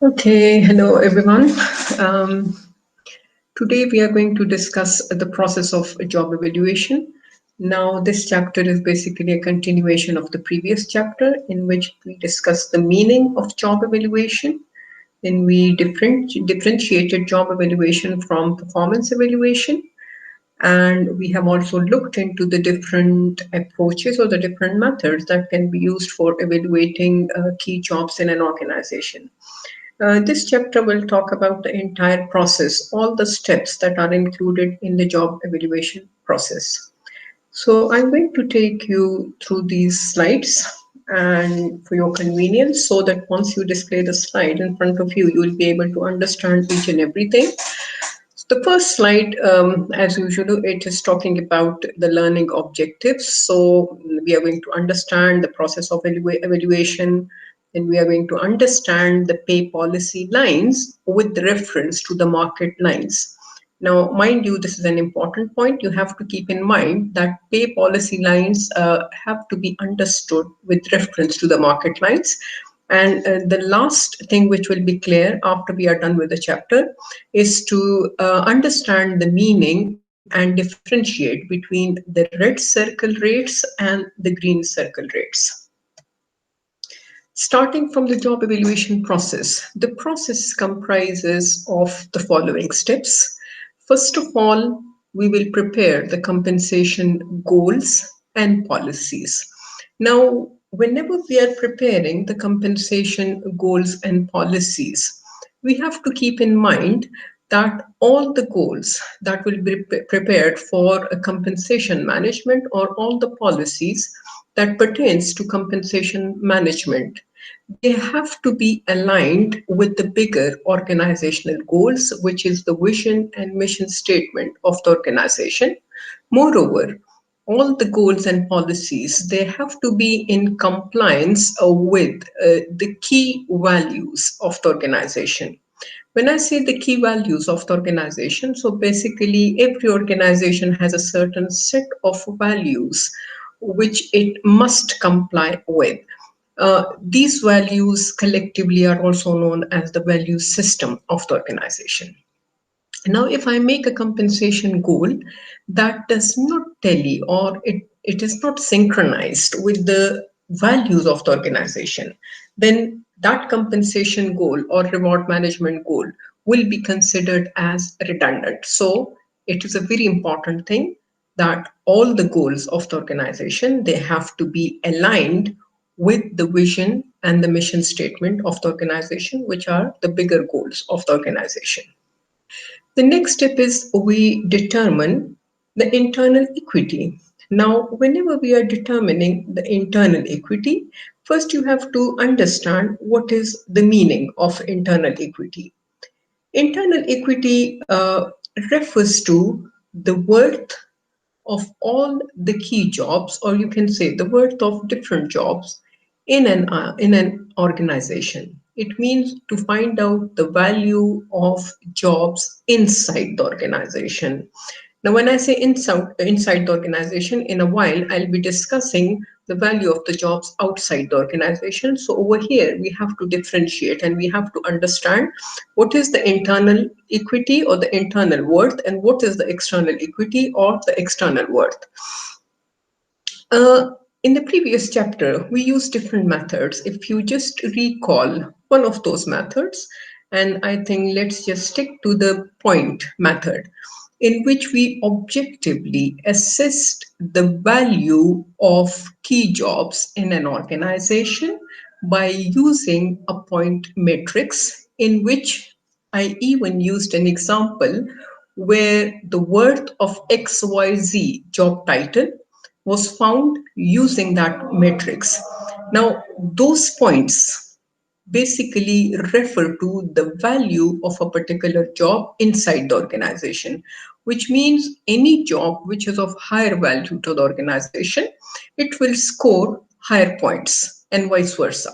Okay, hello everyone. Um, Today we are going to discuss the process of job evaluation. Now, this chapter is basically a continuation of the previous chapter in which we discussed the meaning of job evaluation. Then we differentiated job evaluation from performance evaluation. And we have also looked into the different approaches or the different methods that can be used for evaluating key jobs in an organization. This chapter will talk about the entire process, all the steps that are included in the job evaluation process. So I'm going to take you through these slides and for your convenience so that once you display the slide in front of you, you will be able to understand each and everything. The first slide, as usual, it is talking about the learning objectives. So we are going to understand the process of evaluation, and we are going to understand the pay policy lines with reference to the market lines. Now, mind you, this is an important point. You have to keep in mind that pay policy lines have to be understood with reference to the market lines. And the last thing which will be clear after we are done with the chapter is to understand the meaning and differentiate between the red circle rates and the green circle rates. Starting from the job evaluation process, the process comprises of the following steps. First of all, we will prepare the compensation goals and policies. Now, whenever we are preparing the compensation goals and policies, we have to keep in mind that all the goals that will be prepared for a compensation management or all the policies that pertains to compensation management, they have to be aligned with the bigger organizational goals, which is the vision and mission statement of the organization. Moreover, all the goals and policies, they have to be in compliance with the key values of the organization. When I say the key values of the organization, so basically every organization has a certain set of values which it must comply with. These values collectively are also known as the value system of the organization. Now, if I make a compensation goal that does not tally or it is not synchronized with the values of the organization, then that compensation goal or reward management goal will be considered as redundant. So it is a very important thing that all the goals of the organization, they have to be aligned with the vision and the mission statement of the organization, which are the bigger goals of the organization. The next step is we determine the internal equity. Now, whenever we are determining the internal equity, first you have to understand what is the meaning of internal equity. Internal equity refers to the worth of all the key jobs, or you can say the worth of different jobs in an organization. It means to find out the value of jobs inside the organization. Now, when I say inside the organization, in a while I'll be discussing the value of the jobs outside the organization. So over here we have to differentiate and we have to understand what is the internal equity or the internal worth and what is the external equity or the external worth. Uh, in the previous chapter, we used different methods. If you just recall one of those methods, and I think let's just stick to the point method, in which we objectively assessed the value of key jobs in an organization by using a point matrix, in which I even used an example where the worth of XYZ job title was found using that matrix. Now, those points basically refer to the value of a particular job inside the organization, which means any job which is of higher value to the organization, it will score higher points and vice versa.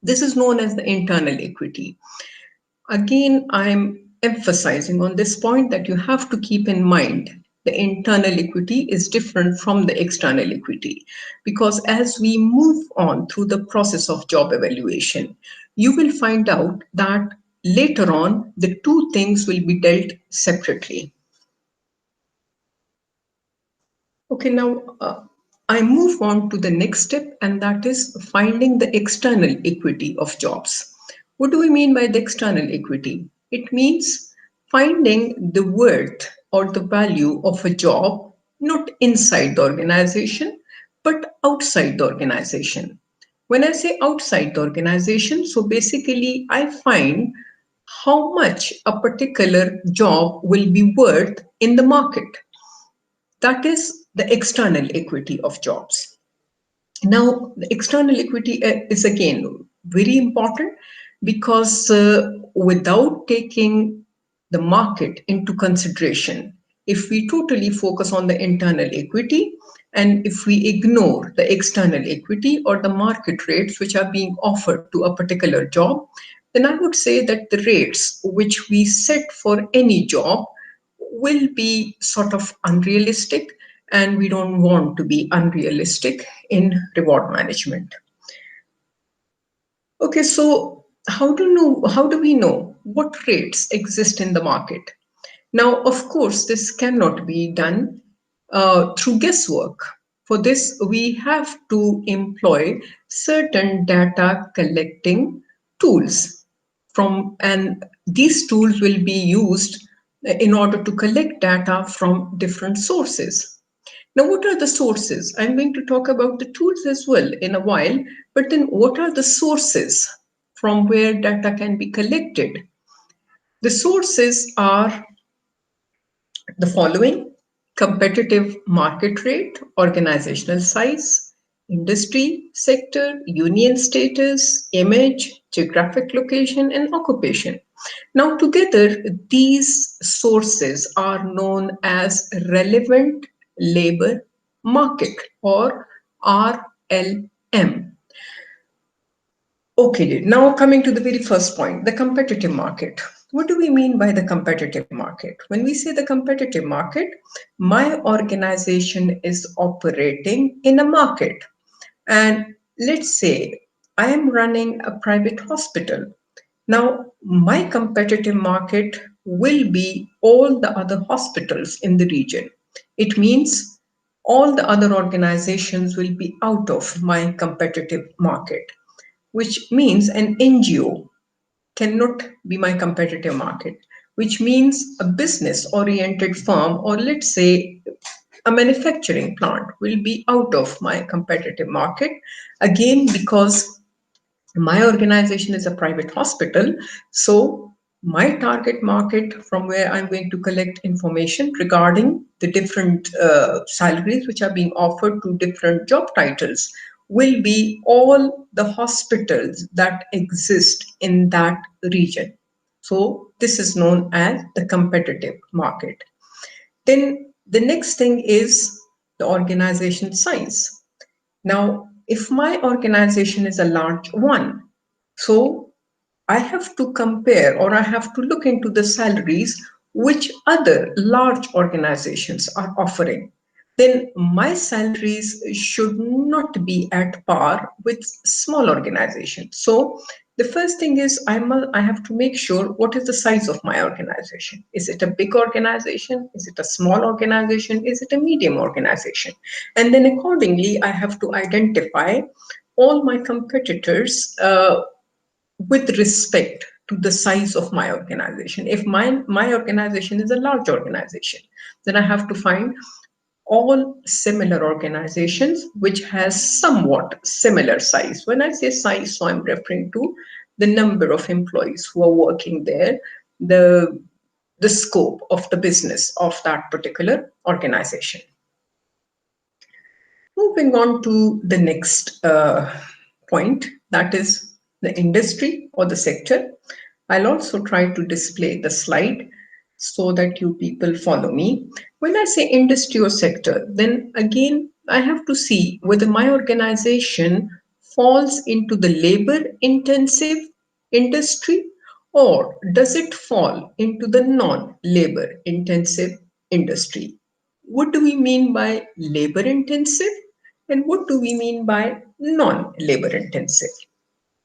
This is known as the internal equity. Again, I'm emphasizing on this point that you have to keep in mind the internal equity is different from the external equity, because as we move on through the process of job evaluation, you will find out that later on the two things will be dealt separately. Okay, now I move on to the next step, and that is finding the external equity of jobs. What do we mean by the external equity? It means finding the worth or the value of a job not inside the organization but outside the organization. When I say outside the organization, so basically I find how much a particular job will be worth in the market. That is the external equity of jobs. Now, the external equity is again very important, because without taking the market into consideration, if we totally focus on the internal equity and if we ignore the external equity or the market rates which are being offered to a particular job, then I would say that the rates which we set for any job will be sort of unrealistic, and we don't want to be unrealistic in reward management. Okay, so how do we know what rates exist in the market? Now, of course, this cannot be done through guesswork. For this, we have to employ certain data collecting tools and these tools will be used in order to collect data from different sources. Now, what are the sources? I'm going to talk about the tools as well in a while, but then what are the sources from where data can be collected? The sources are the following: competitive market rate, organizational size, industry, sector, union status, image, geographic location, and occupation. Now, together, these sources are known as relevant labor market, or RLM. Okay, now coming to the very first point, the competitive market. What do we mean by the competitive market? When we say the competitive market, my organization is operating in a market. And let's say I am running a private hospital. Now, my competitive market will be all the other hospitals in the region. It means all the other organizations will be out of my competitive market, which means an NGO cannot be my competitive market, which means a business oriented firm, or let's say a manufacturing plant, will be out of my competitive market. Again, because my organization is a private hospital, so my target market from where I'm going to collect information regarding the different salaries which are being offered to different job titles will be all the hospitals that exist in that region. So this is known as the competitive market. Then the next thing is the organization size. Now, if my organization is a large one, so I have to compare, or I have to look into the salaries which other large organizations are offering. Then my salaries should not be at par with small organizations. So the first thing is I have to make sure what is the size of my organization. Is it a big organization? Is it a small organization? Is it a medium organization? And then accordingly, I have to identify all my competitors with respect to the size of my organization. If my organization is a large organization, then I have to find all similar organizations which has somewhat similar size. When I say size, so I'm referring to the number of employees who are working there, the the scope of the business of that particular organization. Moving on to the next point, that is the industry or the sector. I'll also try to display the slide so that you people follow me. When I say industry or sector, then again, I have to see whether my organization falls into the labor intensive industry, or does it fall into the non labor intensive industry. What do we mean by labor intensive and what do we mean by non-labor intensive?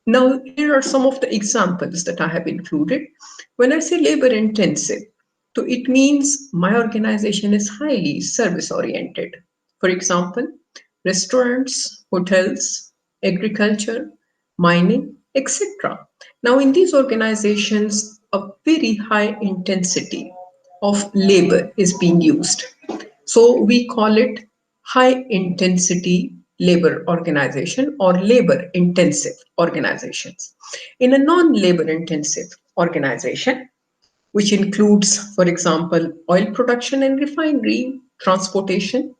Now, here are some of the examples that I have included. When I say labor intensive, so it means my organization is highly service oriented. For example, restaurants, hotels, agriculture, mining, etc. Now, in these organizations, a very high intensity of labor is being used. So we call it high intensity labor organization or labor intensive organizations. In a non labor intensive organization, which includes, for example, oil production and refinery, transportation,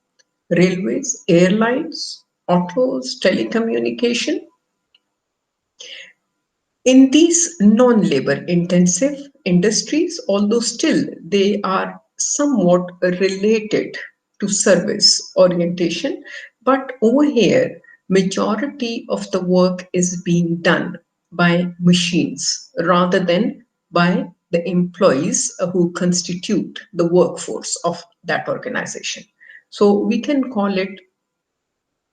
railways, airlines, autos, telecommunication, in these non-labor intensive industries, although still they are somewhat related to service orientation, but over here, majority of the work is being done by machines rather than by the employees who constitute the workforce of that organization. So we can call it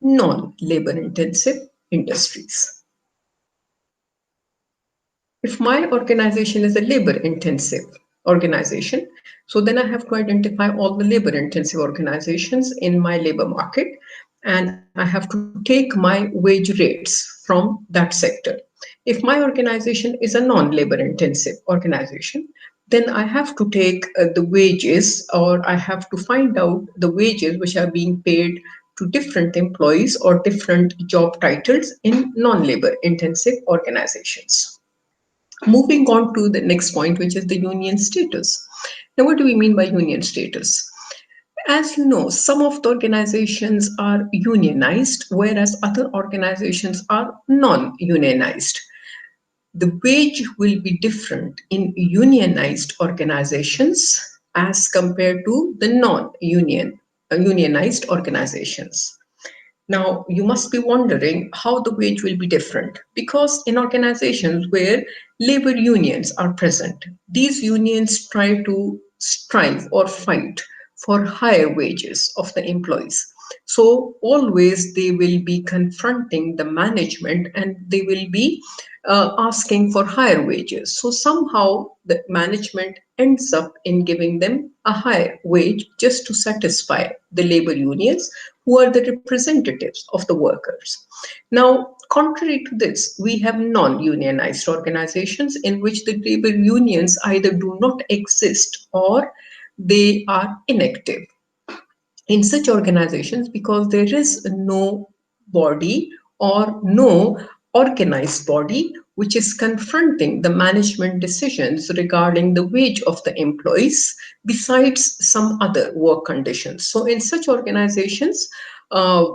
non-labor intensive industries. If my organization is a labor intensive organization, so then I have to identify all the labor intensive organizations in my labor market and I have to take my wage rates from that sector. If my organization is a non labor intensive organization, then I have to take the wages or I have to find out the wages which are being paid to different employees or different job titles in non labor intensive organizations. Moving on to the next point, which is the union status. Now, what do we mean by union status? As you know, some of the organizations are unionized, whereas other organizations are non unionized. The wage will be different in unionized organizations as compared to the unionized organizations. Now, you must be wondering how the wage will be different because in organizations where labor unions are present, these unions try to strive or fight for higher wages of the employees. So, always they will be confronting the management and they will be asking for higher wages. So, somehow the management ends up in giving them a higher wage just to satisfy the labor unions who are the representatives of the workers. Now, contrary to this, we have non unionized organizations in which the labor unions either do not exist or they are inactive. In such organizations, because there is no body or no organized body which is confronting the management decisions regarding the wage of the employees besides some other work conditions. So in such organizations, uh,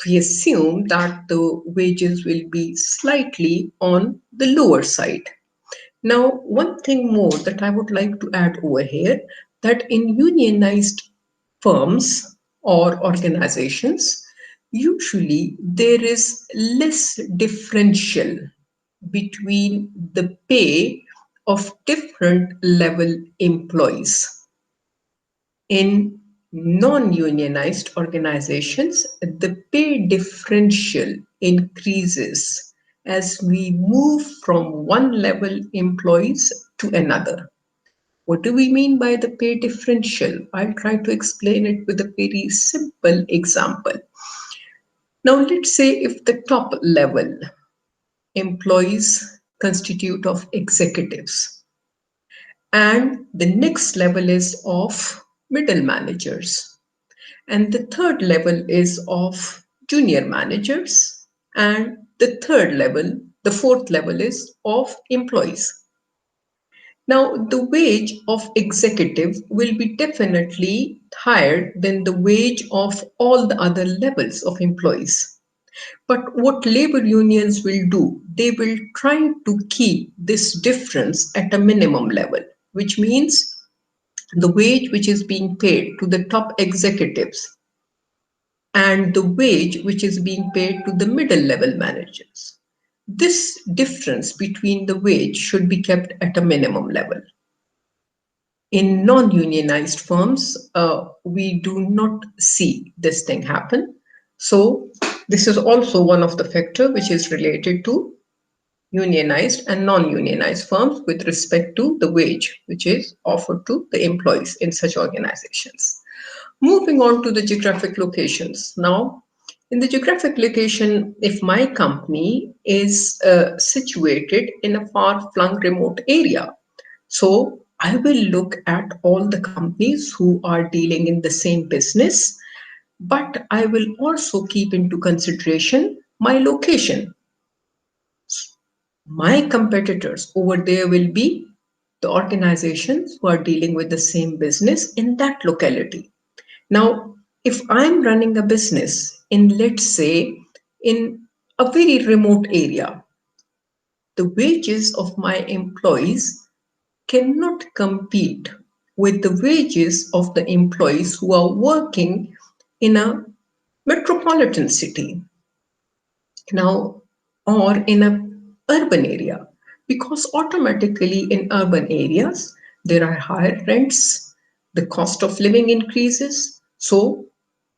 we assume that the wages will be slightly on the lower side. Now, one thing more that I would like to add over here, that in unionized firms or organizations, usually there is less differential between the pay of different level employees. In non-unionized organizations, the pay differential increases as we move from one level employees to another. What do we mean by the pay differential? I'll try to explain it with a very simple example. Now, let's say if the top level employees constitute of executives and the next level is of middle managers and the third level is of junior managers and the fourth level is of employees. Now, the wage of executive will be definitely higher than the wage of all the other levels of employees. But what labor unions will do, they will try to keep this difference at a minimum level, which means the wage which is being paid to the top executives and the wage which is being paid to the middle level managers. This difference between the wage should be kept at a minimum level. In non-unionized firms, we do not see this thing happen. So this is also one of the factor which is related to unionized and non-unionized firms with respect to the wage which is offered to the employees in such organizations. Moving on to the geographic locations. Now, in the geographic location, if my company is situated in a far-flung remote area, so I will look at all the companies who are dealing in the same business, but I will also keep into consideration my location. My competitors over there will be the organizations who are dealing with the same business in that locality. Now, if I'm running a business in, let's say, in a very remote area, the wages of my employees cannot compete with the wages of the employees who are working in a metropolitan city now or in a urban area, because automatically in urban areas there are higher rents, the cost of living increases, so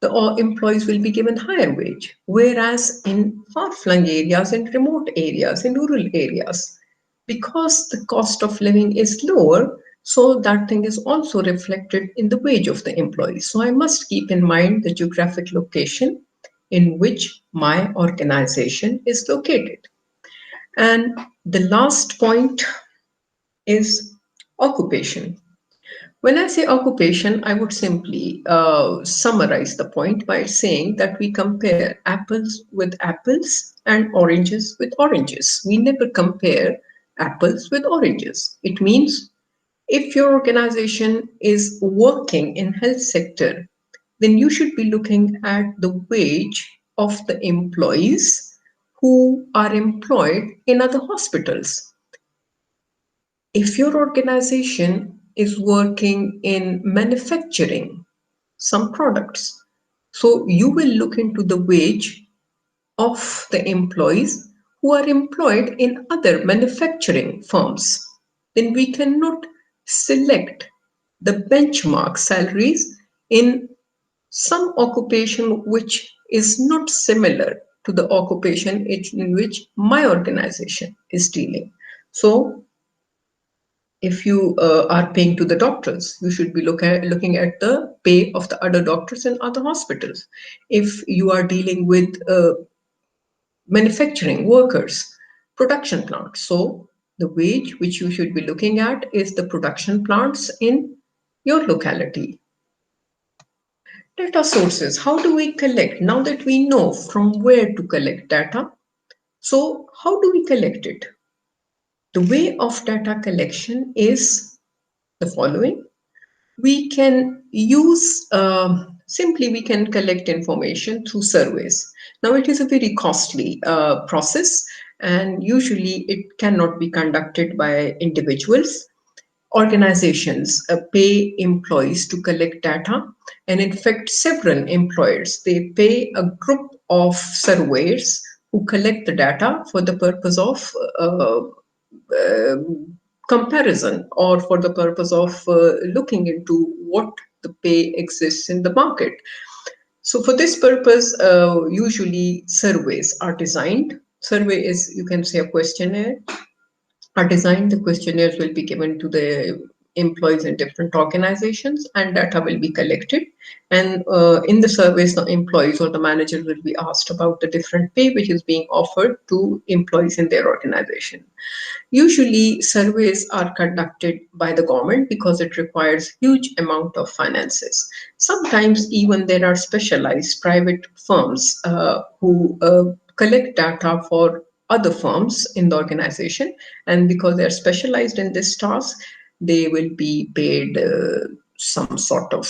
the employees will be given higher wage, whereas in far-flung areas, in remote areas, in rural areas, because the cost of living is lower, so that thing is also reflected in the wage of the employees. So I must keep in mind the geographic location in which my organization is located. And the last point is occupation. When I say occupation, I would simply summarize the point by saying that we compare apples with apples and oranges with oranges. We never compare apples with oranges. It means if your organization is working in health sector, then you should be looking at the wage of the employees who are employed in other hospitals. If your organization is working in manufacturing some products, so you will look into the wage of the employees who are employed in other manufacturing firms. Then we cannot select the benchmark salaries in some occupation which is not similar to the occupation in which my organization is dealing. So if you are paying to the doctors, you should be looking at the pay of the other doctors in other hospitals. If you are dealing with manufacturing workers, production plants, so the wage which you should be looking at is the production plants in your locality. Data sources. How do we collect? Now that we know from where to collect data, so how do we collect it? The way of data collection is the following. We can use simply we can collect information through surveys. Now it is a very costly process, and usually it cannot be conducted by individuals. Organizations pay employees to collect data, and in fact several employers, they pay a group of surveyors who collect the data for the purpose of comparison or for the purpose of looking into what the pay exists in the market. So for this purpose, usually surveys are designed. Survey is, you can say, a questionnaire are designed. The questionnaires will be given to the employees in different organizations, and data will be collected. And in the surveys, the employees or the manager will be asked about the different pay which is being offered to employees in their organization. Usually, surveys are conducted by the government because it requires huge amount of finances. Sometimes even there are specialized private firms who collect data for other firms in the organization, and because they're specialized in this task, they will be paid some sort of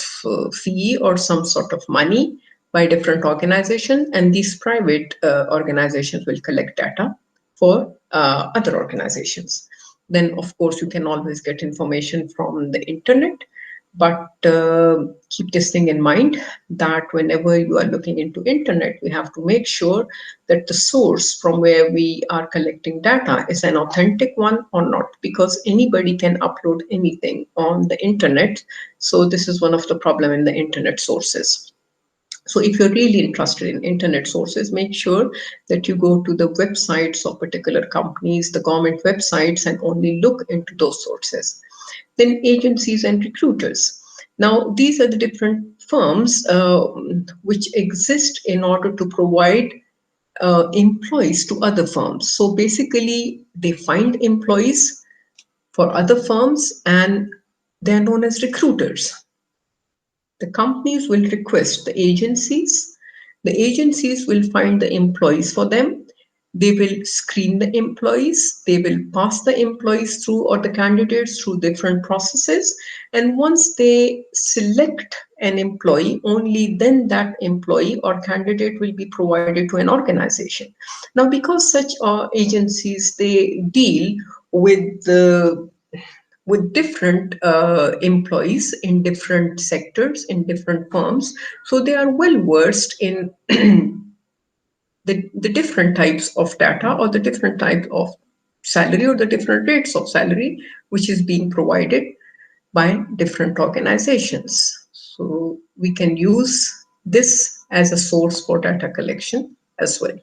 fee or some sort of money by different organizations, and these private organizations will collect data for other organizations. Then, of course, you can always get information from the internet. But keep this thing in mind that whenever you are looking into internet, we have to make sure that the source from where we are collecting data is an authentic one or not, because anybody can upload anything on the internet. So this is one of the problem in the internet sources. So if you're really interested in internet sources, make sure that you go to the websites of particular companies, the government websites, and only look into those sources. Then agencies and recruiters. Now, these are the different firms which exist in order to provide employees to other firms. So basically, they find employees for other firms and they're known as recruiters. The companies will request the agencies. The agencies will find the employees for them. They will screen the employees. They will pass the employees through or the candidates through different processes. And once they select an employee, only then that employee or candidate will be provided to an organization. Now, because such agencies, they deal with the with different employees in different sectors, in different firms. So they are well versed in the different types of data or the different type of salary or the different rates of salary which is being provided by different organizations. So we can use this as a source for data collection as well.